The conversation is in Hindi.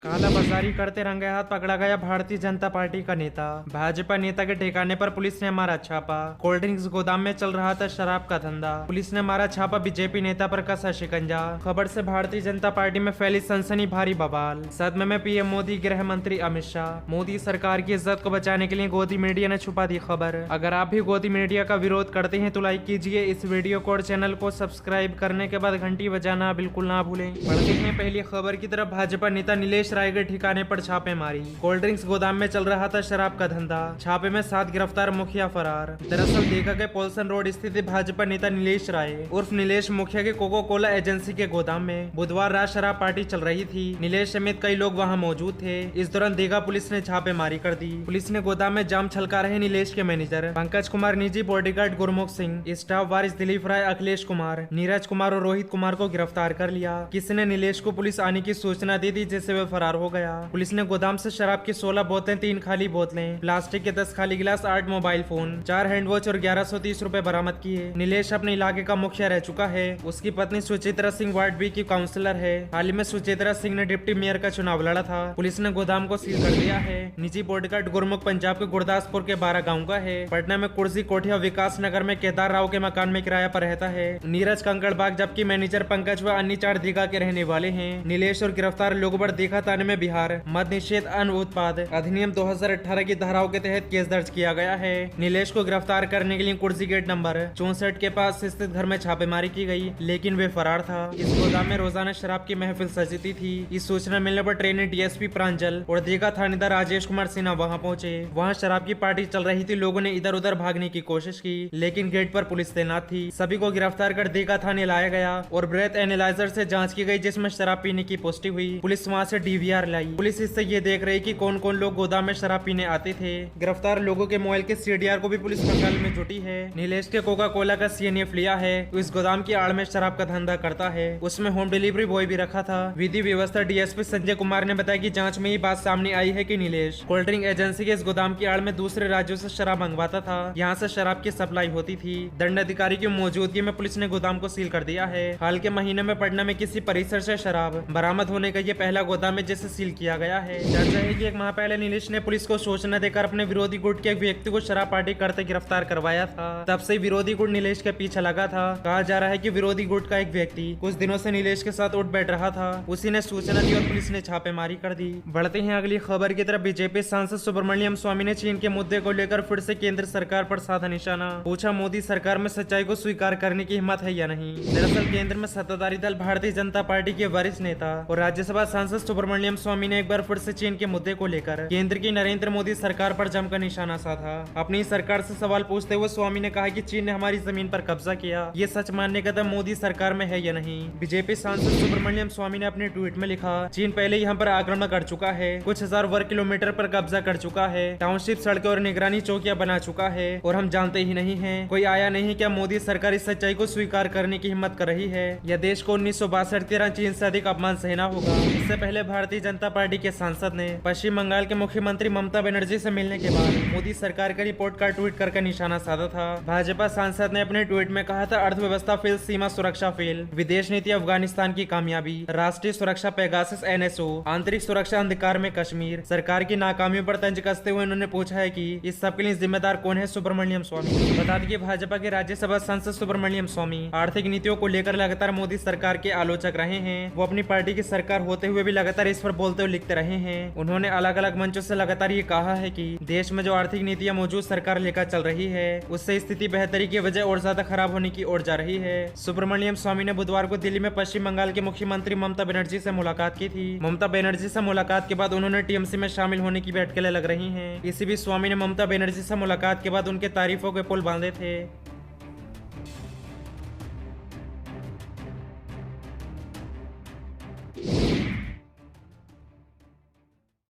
कालाबाजारी करते रंगे हाथ पकड़ा गया भारतीय जनता पार्टी का नेता। भाजपा नेता के ठिकाने पर पुलिस ने मारा छापा। कोल्ड ड्रिंक्स गोदाम में चल रहा था शराब का धंधा। पुलिस ने मारा छापा, बीजेपी नेता पर कसा शिकंजा। खबर से भारतीय जनता पार्टी में फैली सनसनी, भारी बवाल। सदमे में पीएम मोदी, गृह मंत्री अमित शाह। मोदी सरकार की इज्जत को बचाने के लिए गोदी मीडिया ने छुपा दी खबर। अगर आप भी गोदी मीडिया का विरोध करते हैं तो लाइक कीजिए इस वीडियो को और चैनल को सब्सक्राइब करने के बाद घंटी बजाना बिल्कुल ना भूलें। बढ़ते हैं पहली खबर की तरफ। भाजपा नेता नीलेश राय के ठिकाने पर छापेमारी। कोल्ड ड्रिंक्स गोदाम में चल रहा था शराब का धंधा। छापे में 7 गिरफ्तार, मुखिया फरार। दरअसल देखा गया पोल्सन रोड स्थित भाजपा नेता नीलेश राय उर्फ नीलेश मुखिया के कोको कोला एजेंसी के गोदाम में बुधवार रात शराब पार्टी चल रही थी। नीलेश समेत कई लोग वहां मौजूद थे। इस दौरान दीघा पुलिस ने छापेमारी कर दी। पुलिस ने गोदाम में जाम छलका रहे नीलेश के मैनेजर पंकज कुमार, निजी बॉडीगार्ड गुरमुख सिंह, स्टाफ वारिस दिलीप राय, अखिलेश कुमार, नीरज कुमार और रोहित कुमार को गिरफ्तार कर लिया। किसी ने नीलेश को पुलिस आने की सूचना दे दी, जिससे वे फरार हो गया। पुलिस ने गोदाम से शराब की 16 बोतलें, 3 खाली बोतलें, प्लास्टिक के 10 खाली गिलास, 8 मोबाइल फोन, 4 हैंड वॉच और 1130 रुपए बरामद किए। नीलेश अपने इलाके का मुखिया रह चुका है। उसकी पत्नी सुचित्रा सिंह वार्ड बी की काउंसलर है। हाल ही में सुचित्रा सिंह ने डिप्टी मेयर का चुनाव लड़ा था। पुलिस ने गोदाम को सील कर दिया है। निजी बॉडीगार्ड गुरमुख पंजाब के गुरदासपुर के 12 गाँव का है। पटना में कुर्सी कोठिया विकास नगर में केदार राव के मकान में किराया पर रहता है। नीरज कंकड़बाग, जबकि मैनेजर पंकज व अन्य 4 दीघा के रहने वाले हैं। नीलेश और गिरफ्तार लोगों पर दीघा थाने में बिहार मद निषेध अन्न उत्पाद अधिनियम 2018 की धाराओं के तहत केस दर्ज किया गया है। नीलेश को गिरफ्तार करने के लिए कुर्सी गेट नंबर 64 के पास स्थित घर में छापेमारी की गई, लेकिन वे फरार था। इस गोदाम में रोजाना शराब की महफिल सजती थी। इस सूचना मिलने पर ट्रेनी डीएसपी प्रांजल और दीघा थानेदार राजेश कुमार सिन्हा वहां पहुंचे। वहां शराब की पार्टी चल रही थी। लोगों ने इधर उधर भागने की कोशिश की, लेकिन गेट पर पुलिस तैनात थी। सभी को गिरफ्तार कर दीघा थाने लाया गया और ब्रेथ एनालाइजर से जांच की गई, जिसमें शराब पीने की पुष्टि हुई। पुलिस वहां से डीवीआर लाई। पुलिस इससे ये देख रही कि कौन कौन लोग गोदाम में शराब पीने आते थे। गिरफ्तार लोगों के मोबाइल के सीडीआर को भी पुलिस बंगाल में जुटी है। नीलेश के कोका कोला का सीएनएफ लिया है। इस गोदाम की आड़ में शराब का धंधा करता है। उसमें होम डिलीवरी बॉय भी रखा था। विधि व्यवस्था डीएसपी संजय कुमार ने बताया कि जांच में ये बात सामने आई है कि नीलेश कोल्ड ड्रिंक एजेंसी के इस गोदाम की आड़ में दूसरे राज्यों से शराब मंगवाता था। यहाँ से शराब की सप्लाई होती थी। दंड अधिकारी की मौजूदगी में पुलिस ने गोदाम को सील कर दिया है। हाल के महीने में पटना में किसी परिसर से शराब बरामद होने का ये पहला गोदाम है जिसे सील किया गया है। चर्चा है कि 1 माह पहले नीलेश ने पुलिस को सूचना देकर अपने विरोधी गुट के एक व्यक्ति को शराब पार्टी करते गिरफ्तार करवाया था। तब से विरोधी गुट नीलेश के पीछे लगा था। कहा जा रहा है कि विरोधी गुट का एक व्यक्ति कुछ दिनों से नीलेश के साथ उठ बैठ रहा था। उसी ने सूचना दी और पुलिस ने छापेमारी कर दी। बढ़ते हैं अगली खबर की तरफ। बीजेपी सांसद सुब्रमण्यम स्वामी ने चीन के मुद्दे को लेकर फिर से केंद्र सरकार पर साधा निशाना। पूछा, मोदी सरकार में सच्चाई को स्वीकार करने की हिम्मत है या नहीं। दरअसल केंद्र में सत्ताधारी दल भारतीय जनता पार्टी के वरिष्ठ नेता और राज्यसभा सांसद सुब्रमण्यम स्वामी ने एक बार फिर से चीन के मुद्दे को लेकर केंद्र की नरेंद्र मोदी सरकार पर जमकर निशाना साधा। अपनी सरकार से सवाल पूछते हुए स्वामी ने कहा कि चीन ने हमारी जमीन पर कब्जा किया। ये सच मानने का दम मोदी सरकार में है या नहीं। बीजेपी सांसद सुब्रमण्यम स्वामी ने अपने ट्वीट में लिखा, चीन पहले यहाँ पर आक्रमण कर चुका है, कुछ हजार वर्ग किलोमीटर पर कब्जा कर चुका है, टाउनशिप, सड़कें और निगरानी चौकियां बना चुका है और हम जानते ही नहीं है। कोई आया नहीं। क्या मोदी सरकार इस सच्चाई को स्वीकार करने की हिम्मत कर रही है या देश को 1962 की तरह चीन से अधिक अपमान सहना होगा। इससे पहले भारतीय जनता पार्टी के सांसद ने पश्चिम बंगाल के मुख्यमंत्री ममता बनर्जी से मिलने के बाद मोदी सरकार के रिपोर्ट का ट्वीट करके निशाना साधा था। भाजपा सांसद ने अपने ट्वीट में कहा था, अर्थव्यवस्था फेल, सीमा सुरक्षा फेल, विदेश नीति अफगानिस्तान की कामयाबी, राष्ट्रीय सुरक्षा पेगासस एनएसओ, आंतरिक सुरक्षा अंधकार में कश्मीर। सरकार की नाकामियों पर तंज कसते हुए उन्होंने पूछा है कि इस सब के लिए जिम्मेदार कौन है। सुब्रमण्यम स्वामी। बता दें कि भाजपा के राज्यसभा सांसद सुब्रमण्यम स्वामी आर्थिक नीतियों को लेकर लगातार मोदी सरकार के आलोचक रहे हैं। वो अपनी पार्टी की सरकार होते हुए भी लगातार इस पर बोलते और लिखते रहे हैं। उन्होंने अलग अलग मंचों से लगातार ये कहा है कि देश में जो आर्थिक नीतियां मौजूद सरकार लेकर चल रही है उससे स्थिति बेहतरी की वजह और ज्यादा खराब होने की ओर जा रही है। सुब्रमण्यम स्वामी ने बुधवार को दिल्ली में पश्चिम बंगाल के मुख्यमंत्री ममता बनर्जी से मुलाकात की थी। ममता बनर्जी से मुलाकात के बाद उन्होंने टीएमसी में शामिल होने की भी अटकलें लग रही हैं। इसी बीच स्वामी ने ममता बनर्जी से मुलाकात के बाद उनके तारीफों के पुल बांधे थे।